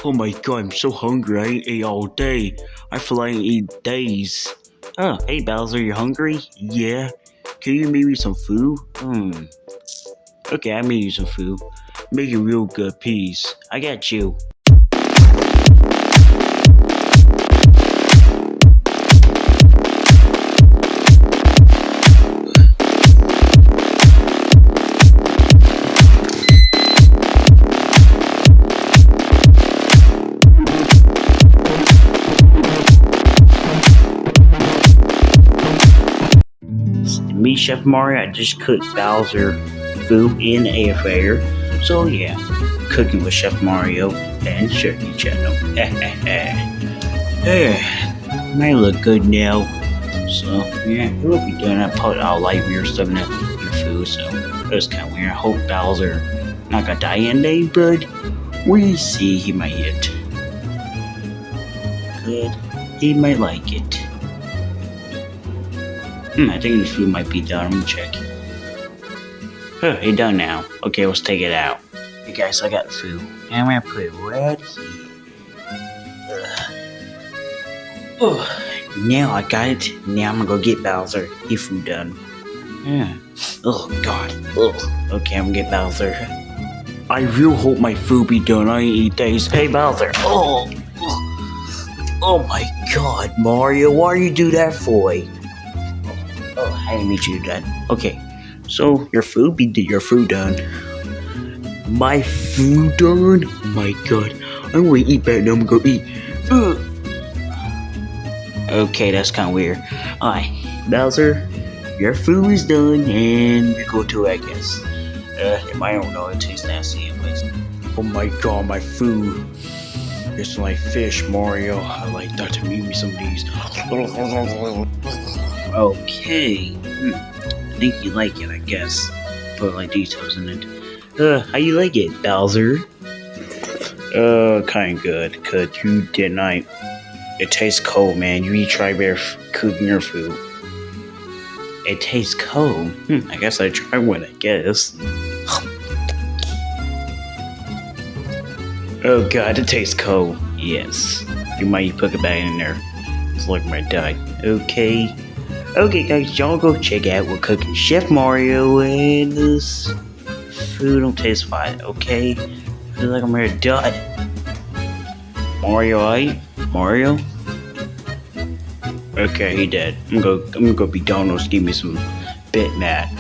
Oh my god, I'm so hungry. I ain't ate all day. I feel like I ain't eat days. Oh, hey Bowser, you hungry? Yeah. Can you make me some food? Okay, I made you some food. Make it real good, peace. I got you. Me, Chef Mario, I just cooked Bowser food in the air fryer. So yeah, cooking with Chef Mario and Shirley Channel. Might look good now. So yeah, it will be done. I put all light weird stuff in the food, so that's kind of weird. I hope Bowser not gonna die in there, but we see he might hit. Good, he might like it. I think the food might be done. I'm gonna check. Oh, it's done now. Okay, let's take it out. Hey guys, I got the food. And I'm gonna put it right here. Oh, now I got it. Now I'm gonna go get Bowser. His food done. Yeah. Oh god. Oh. Okay, I'm gonna get Bowser. I real hope my food be done. I ain't eat days. Hey Bowser. Oh. Oh my god, Mario, why you do that for? Oh, I didn't mean you to do that. Okay, so your food done. My food done? Oh my god, I'm gonna eat back now. I'm gonna go eat. Ugh. Okay, that's kind of weird. Alright, Bowser, your food is done, and we go to it, I guess. I don't know, it tastes nasty anyways. Oh my god, my food. It's like fish, Mario. I like that to meet me some of these. Okay. I think you like it, I guess. Put like details in it. How you like it, Bowser? Kinda good. Cause you didn't. It tastes cold, man. You need to try better cooking your food. It tastes cold. I guess I try one, I guess. Oh god, it tastes cold. Yes. You might put it back in there. It's like my die. Okay. Okay guys, y'all go check out what cooking Chef Mario, and this food don't taste fine, okay? I feel like I'm ready to die. Mario, alright? Mario? Okay, he dead. I'm gonna go be Donald's, give me some Bit Mat.